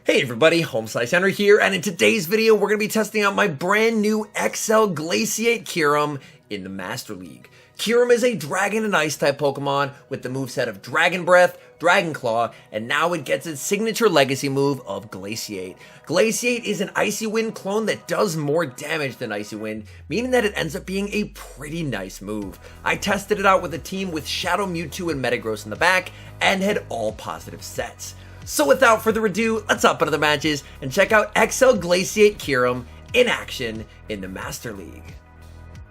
Hey everybody, HomeSliceHenry here, and in today's video we're going to be testing out my brand new XL GLACIATE KYUREM in the Master League. KYUREM is a Dragon and Ice type Pokemon with the moveset of Dragon Breath, Dragon Claw, and now it gets its signature legacy move of GLACIATE. GLACIATE is an Icy Wind clone that does more damage than Icy Wind, meaning that it ends up being a pretty nice move. I tested it out with a team with Shadow Mewtwo and Metagross in the back, and had all positive sets. So without further ado, let's hop into the matches and check out XL GLACIATE KYUREM in action in the Master League.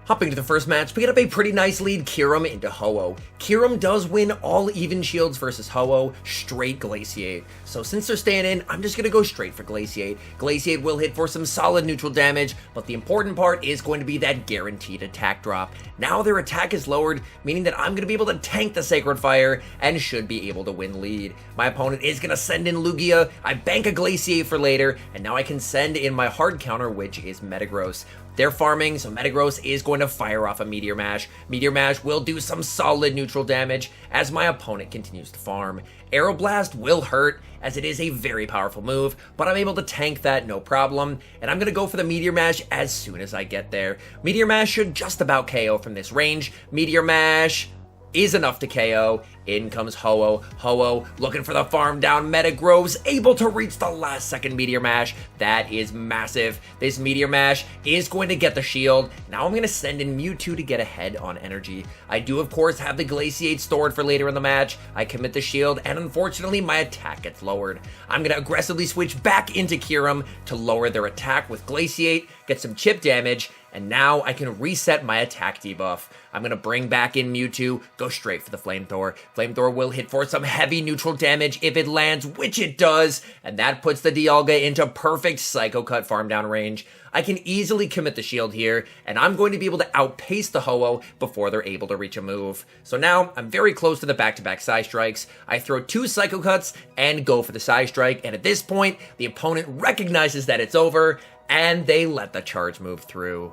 Hopping to the first match, picking up a pretty nice lead KYUREM into Ho-Oh. KYUREM does win all even shields versus Ho-Oh, straight GLACIATE. So since they're staying in, I'm just going to go straight for GLACIATE. GLACIATE will hit for some solid neutral damage, but the important part is going to be that guaranteed attack drop. Now their attack is lowered, meaning that I'm going to be able to tank the Sacred Fire and should be able to win lead. My opponent is going to send in Lugia, I bank a GLACIATE for later, and now I can send in my hard counter, which is Metagross. They're farming, so Metagross is going to fire off a Meteor Mash. Meteor Mash will do some solid neutral damage as my opponent continues to farm. Aeroblast will hurt, as it is a very powerful move, but I'm able to tank that no problem, and I'm going to go for the Meteor Mash as soon as I get there. Meteor Mash should just about KO from this range. Meteor Mash is enough to KO. In comes Ho-Oh. Ho-Oh looking for the farm down. Metagross able to reach the last second Meteor Mash. That is massive. This Meteor Mash is going to get the shield. Now I'm going to send in Mewtwo to get ahead on energy. I do of course have the GLACIATE stored for later in the match. I commit the shield and unfortunately my attack gets lowered. I'm going to aggressively switch back into KYUREM to lower their attack with GLACIATE, get some chip damage, and now I can reset my attack debuff. I'm going to bring back in Mewtwo, go straight for the Flamethrower. Flamethrower will hit for some heavy neutral damage if it lands, which it does, and that puts the Dialga into perfect Psycho Cut farm down range. I can easily commit the shield here, and I'm going to be able to outpace the Ho-Oh before they're able to reach a move. So now, I'm very close to the back-to-back Side Strikes. I throw 2 Psycho Cuts and go for the Side Strike, and at this point, the opponent recognizes that it's over, and they let the charge move through.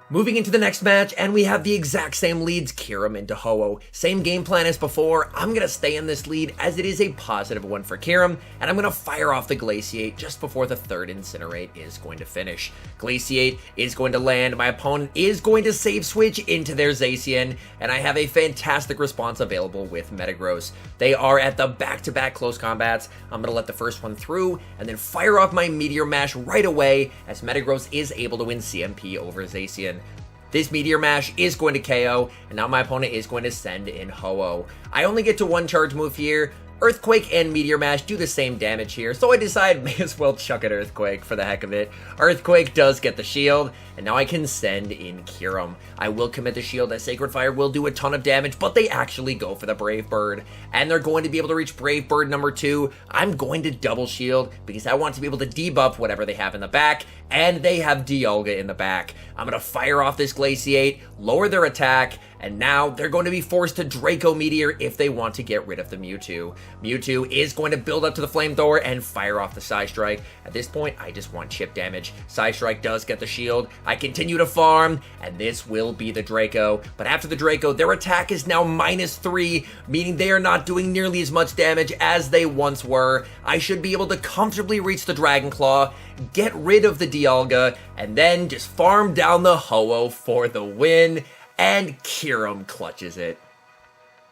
Moving into the next match, and we have the exact same leads, KYUREM into Ho-Oh. Same game plan as before. I'm going to stay in this lead as it is a positive one for KYUREM, and I'm going to fire off the GLACIATE just before the third Incinerate is going to finish. GLACIATE is going to land, my opponent is going to save switch into their Zacian, and I have a fantastic response available with Metagross. They are at the back-to-back close combats. I'm going to let the first one through, and then fire off my Meteor Mash right away as Metagross is able to win CMP over Zacian. This Meteor Mash is going to KO, and now my opponent is going to send in Ho-Oh. I only get to 1 charge move here. Earthquake and Meteor Mash do the same damage here, so I decide may as well chuck an Earthquake for the heck of it. Earthquake does get the shield, and now I can send in KYUREM. I will commit the shield as Sacred Fire will do a ton of damage, but they actually go for the Brave Bird, and they're going to be able to reach Brave Bird number 2. I'm going to double shield because I want to be able to debuff whatever they have in the back, and they have Dialga in the back. I'm going to fire off this GLACIATE, lower their attack, and now they're going to be forced to Draco Meteor if they want to get rid of the Mewtwo. Mewtwo is going to build up to the Flamethrower and fire off the Psy Strike. At this point, I just want chip damage. Psy Strike does get the shield. I continue to farm, and this will be the Draco. But after the Draco, their attack is now -3, meaning they are not doing nearly as much damage as they once were. I should be able to comfortably reach the Dragon Claw, get rid of the Dialga, and then just farm down the Ho-Oh for the win. And KYUREM clutches it.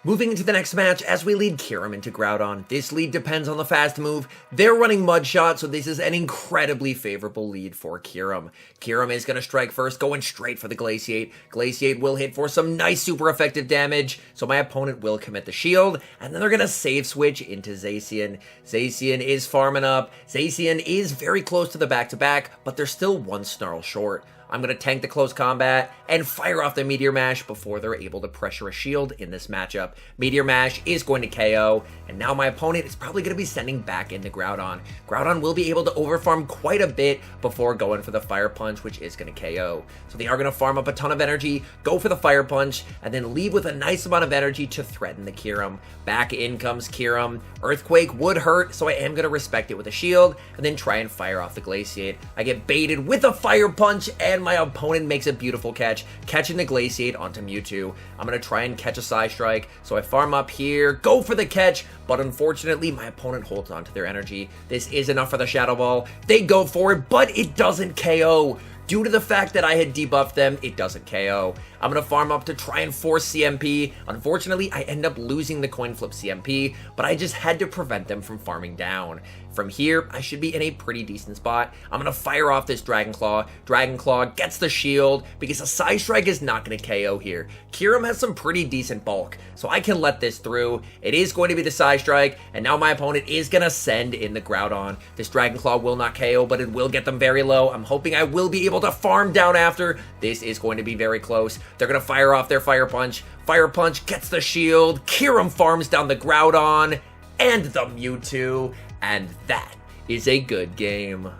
Moving into the next match as we lead KYUREM into Groudon. This lead depends on the fast move. They're running Mud Shot, so this is an incredibly favorable lead for KYUREM. KYUREM is going to strike first, going straight for the GLACIATE. GLACIATE will hit for some nice super effective damage, so my opponent will commit the shield, and then they're going to save switch into Zacian. Zacian is farming up. Zacian is very close to the back-to-back, but they're still 1 Snarl short. I'm going to tank the close combat and fire off the Meteor Mash before they're able to pressure a shield in this matchup. Meteor Mash is going to KO, and now my opponent is probably going to be sending back in the Groudon. Groudon will be able to overfarm quite a bit before going for the Fire Punch, which is going to KO. So they are going to farm up a ton of energy, go for the Fire Punch, and then leave with a nice amount of energy to threaten the KYUREM. Back in comes KYUREM. Earthquake would hurt, so I am going to respect it with a shield, and then try and fire off the GLACIATE. I get baited with a Fire Punch, and and my opponent makes a beautiful catch, catching the Glaciate onto Mewtwo. I'm going to try and catch a Psystrike, so I farm up here, go for the catch, but unfortunately my opponent holds on to their energy. This is enough for the Shadow Ball. They go for it, but it doesn't KO. Due to the fact that I had debuffed them, it doesn't KO. I'm going to farm up to try and force CMP. Unfortunately, I end up losing the coin flip CMP, but I just had to prevent them from farming down. From here, I should be in a pretty decent spot. I'm going to fire off this Dragon Claw. Dragon Claw gets the shield because a Psystrike is not going to KO here. KYUREM has some pretty decent bulk, so I can let this through. It is going to be the Psystrike, and now my opponent is going to send in the Groudon. This Dragon Claw will not KO, but it will get them very low. I'm hoping I will be able to farm down after. This is going to be very close. They're going to fire off their Fire Punch. Fire Punch gets the shield. KYUREM farms down the Groudon and the Mewtwo. And that is a good game.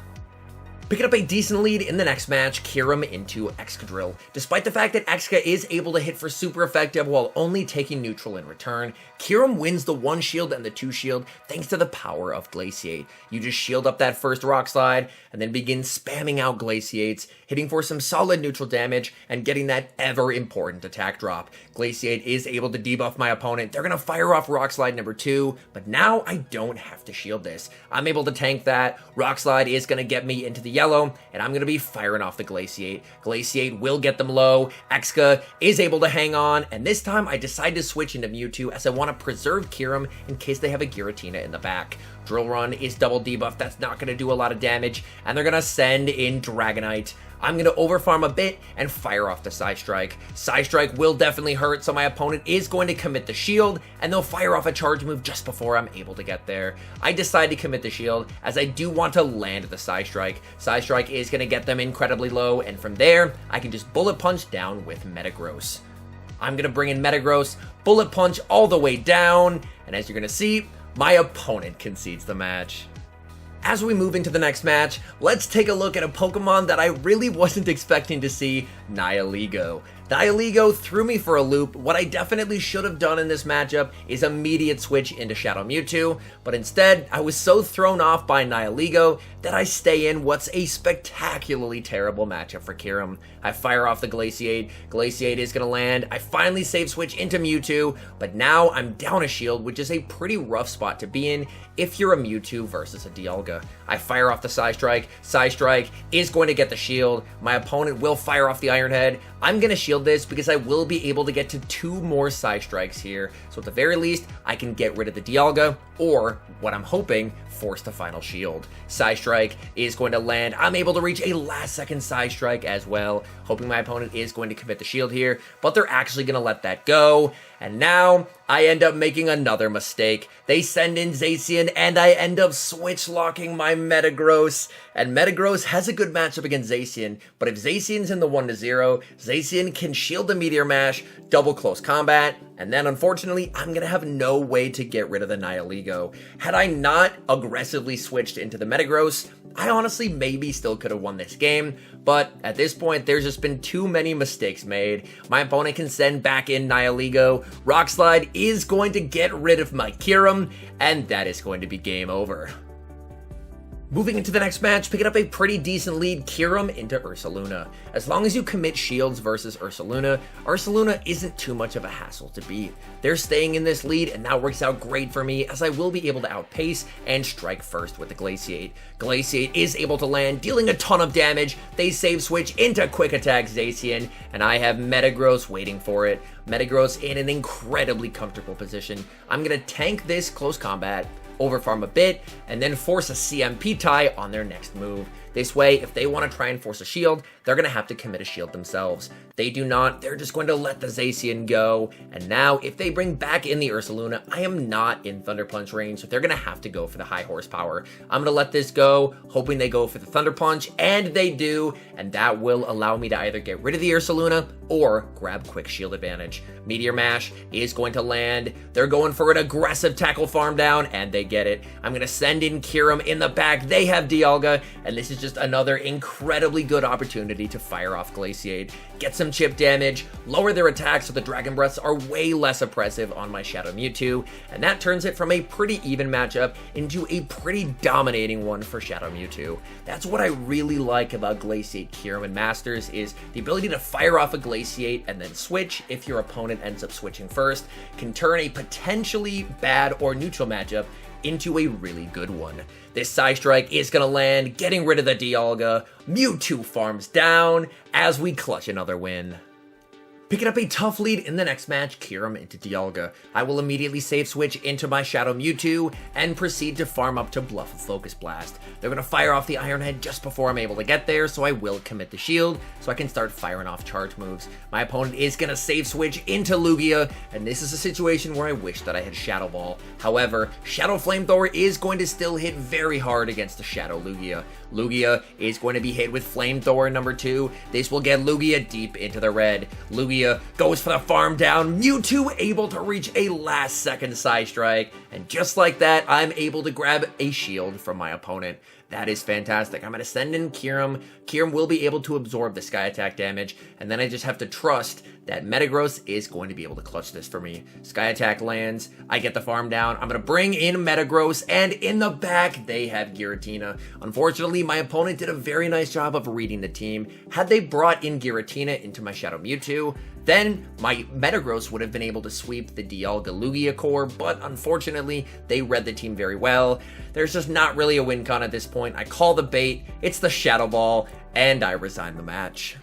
Picking up a decent lead in the next match, KYUREM into Excadrill. Despite the fact that Exca is able to hit for super effective while only taking neutral in return, KYUREM wins the 1 shield and the 2 shield thanks to the power of Glaciate. You just shield up that first Rock Slide and then begin spamming out Glaciates, hitting for some solid neutral damage and getting that ever important attack drop. Glaciate is able to debuff my opponent. They're going to fire off Rock Slide number 2, but now I don't have to shield this. I'm able to tank that. Rock Slide is going to get me into the yellow, and I'm going to be firing off the Glaciate. Glaciate will get them low. Exca is able to hang on, and this time I decide to switch into Mewtwo as I want to preserve KYUREM in case they have a Giratina in the back. Drill Run is double debuff. That's not going to do a lot of damage, and they're going to send in Dragonite. I'm going to overfarm a bit and fire off the Psystrike. Psystrike will definitely hurt, so my opponent is going to commit the shield, and they'll fire off a charge move just before I'm able to get there. I decide to commit the shield, as I do want to land the Psystrike. Psystrike is going to get them incredibly low, and from there, I can just Bullet Punch down with Metagross. I'm going to bring in Metagross, Bullet Punch all the way down, and as you're going to see, my opponent concedes the match. As we move into the next match, let's take a look at a Pokemon that I really wasn't expecting to see, Nihilego. Nihilego threw me for a loop. What I definitely should have done in this matchup is immediate switch into Shadow Mewtwo, but instead, I was so thrown off by Nihilego that I stay in what's a spectacularly terrible matchup for KYUREM. I fire off the Glaciate. Glaciate is going to land. I finally save switch into Mewtwo, but now I'm down a shield, which is a pretty rough spot to be in if you're a Mewtwo versus a Dialga. I fire off the Psystrike. Psystrike is going to get the shield. My opponent will fire off the Iron Head. I'm going to shield this because I will be able to get to 2 more Psystrikes here. So at the very least, I can get rid of the Dialga, or what I'm hoping, force the final shield. Psystrike is going to land. I'm able to reach a last second Psystrike as well, hoping my opponent is going to commit the shield here, but they're actually going to let that go. And now I end up making another mistake. They send in Zacian, and I end up switch locking my Metagross. And Metagross has a good matchup against Zacian, but if Zacian's in the 1-0, Zacian can shield the Meteor Mash, double close combat, and then unfortunately, I'm going to have no way to get rid of the Nihilego. Had I not aggressively switched into the Metagross, I honestly maybe still could have won this game, but at this point, there's just been too many mistakes made. My opponent can send back in Nihilego. Rock Slide is going to get rid of my KYUREM, and that is going to be game over. Moving into the next match, picking up a pretty decent lead, KYUREM into Ursaluna. As long as you commit shields versus Ursaluna, Ursaluna isn't too much of a hassle to beat. They're staying in this lead, and that works out great for me, as I will be able to outpace and strike first with the Glaciate. Glaciate is able to land, dealing a ton of damage. They save switch into Quick Attack Zacian, and I have Metagross waiting for it. Metagross in an incredibly comfortable position. I'm going to tank this close combat, overfarm a bit, and then force a CMP tie on their next move. This way, if they want to try and force a shield, they're going to have to commit a shield themselves. They do not, they're just going to let the Zacian go. And now, if they bring back in the Ursaluna, I am not in Thunder Punch range, so they're going to have to go for the high horsepower. I'm going to let this go, hoping they go for the Thunder Punch, and they do, and that will allow me to either get rid of the Ursaluna or grab quick shield advantage. Meteor Mash is going to land. They're going for an aggressive tackle farm down, and they get it. I'm going to send in KYUREM in the back. They have Dialga, and this is just another incredibly good opportunity to fire off Glaciate, get some chip damage, lower their attacks so the Dragon Breaths are way less oppressive on my Shadow Mewtwo, and that turns it from a pretty even matchup into a pretty dominating one for Shadow Mewtwo. That's what I really like about Glaciate, KYUREM, and Masters is the ability to fire off a Glaciate and then switch if your opponent ends up switching first, can turn a potentially bad or neutral matchup into a really good one. This Psy Strike is going to land, getting rid of the Dialga. Mewtwo farms down as we clutch another win. Picking up a tough lead in the next match, KYUREM into Dialga. I will immediately save switch into my Shadow Mewtwo and proceed to farm up to bluff a Focus Blast. They're going to fire off the Iron Head just before I'm able to get there, so I will commit the shield so I can start firing off charge moves. My opponent is going to save switch into Lugia, and this is a situation where I wish that I had Shadow Ball. However, Shadow Flamethrower is going to still hit very hard against the Shadow Lugia. Lugia is going to be hit with Flamethrower number 2. This will get Lugia deep into the red. Lugia goes for the farm down. Mewtwo able to reach a last second Psy Strike. And just like that, I'm able to grab a shield from my opponent. That is fantastic. I'm going to send in KYUREM. KYUREM will be able to absorb the Sky Attack damage, and then I just have to trust that Metagross is going to be able to clutch this for me. Sky Attack lands. I get the farm down. I'm going to bring in Metagross, and in the back, they have Giratina. Unfortunately, my opponent did a very nice job of reading the team. Had they brought in Giratina into my Shadow Mewtwo, then my Metagross would have been able to sweep the Dialga Lugia core, but unfortunately, they read the team very well. There's just not really a win con at this point. I call the bait, it's the Shadow Ball, and I resign the match.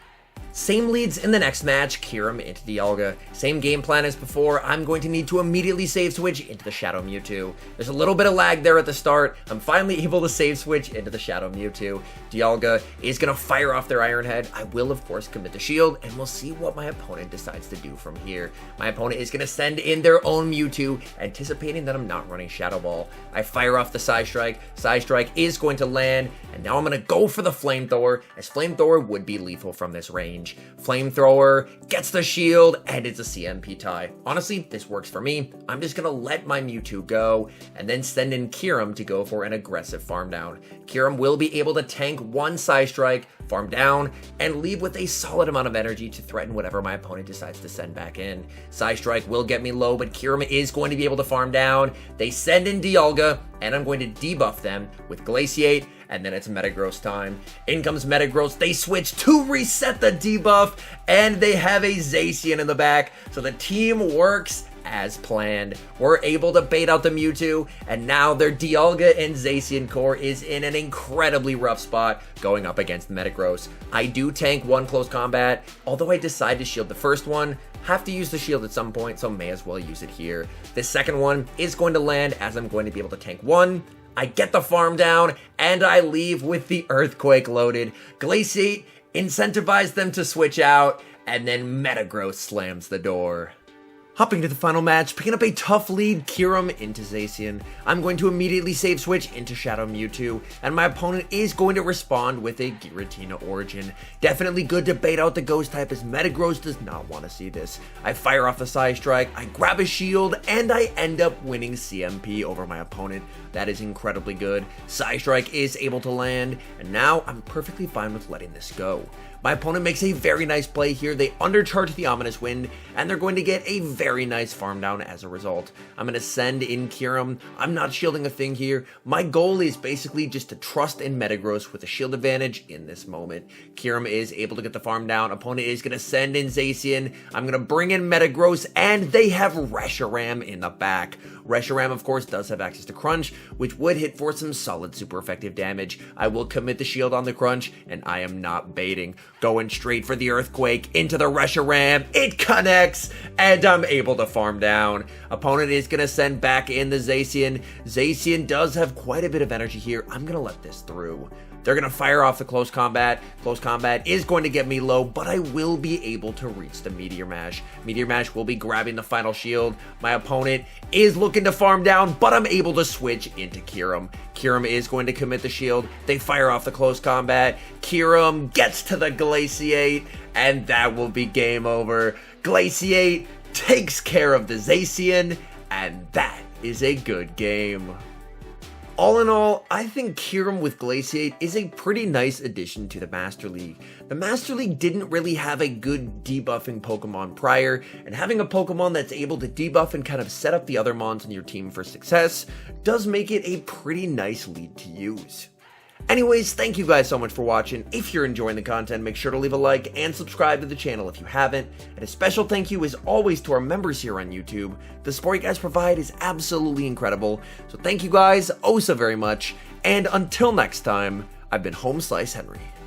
Same leads in the next match, KYUREM into Dialga. Same game plan as before, I'm going to need to immediately save switch into the Shadow Mewtwo. There's a little bit of lag there at the start. I'm finally able to save switch into the Shadow Mewtwo. Dialga is going to fire off their Iron Head. I will, of course, commit the shield, and we'll see what my opponent decides to do from here. My opponent is going to send in their own Mewtwo, anticipating that I'm not running Shadow Ball. I fire off the Psy Strike. Psy Strike is going to land, and now I'm going to go for the Flamethrower, as Flamethrower would be lethal from this range. Flamethrower gets the shield, and it's a CMP tie. Honestly, this works for me. I'm just gonna let my Mewtwo go, and then send in KYUREM to go for an aggressive farm down. KYUREM will be able to tank one Psy Strike, farm down, and leave with a solid amount of energy to threaten whatever my opponent decides to send back in. Psy Strike will get me low, but KYUREM is going to be able to farm down. They send in Dialga, and I'm going to debuff them with Glaciate, and then it's Metagross time. In comes Metagross, they switch to reset the debuff, and they have a Zacian in the back, so the team works as planned. We're able to bait out the Mewtwo, and now their Dialga and Zacian core is in an incredibly rough spot going up against Metagross. I do tank one close combat, although I decide to shield the first one. Have to use the shield at some point, so may as well use it here. The second one is going to land as I'm going to be able to tank one. I get the farm down, and I leave with the Earthquake loaded. Glaciate incentivized them to switch out, and then Metagross slams the door. Hopping to the final match, picking up a tough lead, KYUREM into Zacian. I'm going to immediately save switch into Shadow Mewtwo, and my opponent is going to respond with a Giratina Origin. Definitely good to bait out the Ghost type, as Metagross does not want to see this. I fire off the Psy Strike, I grab a shield, and I end up winning CMP over my opponent. That is incredibly good. Psy Strike is able to land, and now I'm perfectly fine with letting this go. My opponent makes a very nice play here. They undercharge the Ominous Wind, and they're going to get a very nice farm down as a result. I'm going to send in KYUREM. I'm not shielding a thing here. My goal is basically just to trust in Metagross with a shield advantage in this moment. KYUREM is able to get the farm down. Opponent is going to send in Zacian. I'm going to bring in Metagross, and they have Reshiram in the back. Reshiram, of course, does have access to Crunch, which would hit for some solid super effective damage. I will commit the shield on the Crunch, and I am not baiting. Going straight for the Earthquake into the Reshiram. It connects, and I'm able to farm down. Opponent is going to send back in the Zacian. Zacian does have quite a bit of energy here. I'm going to let this through. They're going to fire off the close combat. Close combat is going to get me low, but I will be able to reach the Meteor Mash. Meteor Mash will be grabbing the final shield. My opponent is looking to farm down, but I'm able to switch into KYUREM. KYUREM is going to commit the shield. They fire off the close combat. KYUREM gets to the GLACIATE, and that will be game over. GLACIATE takes care of the Zacian, and that is a good game. All in all, I think KYUREM with GLACIATE is a pretty nice addition to the Master League. The Master League didn't really have a good debuffing Pokemon prior, and having a Pokemon that's able to debuff and kind of set up the other mons on your team for success does make it a pretty nice lead to use. Anyways, thank you guys so much for watching. If you're enjoying the content, make sure to leave a like and subscribe to the channel if you haven't. And a special thank you as always to our members here on YouTube. The support you guys provide is absolutely incredible. So thank you guys oh so very much. And until next time, I've been HomeSliceHenry.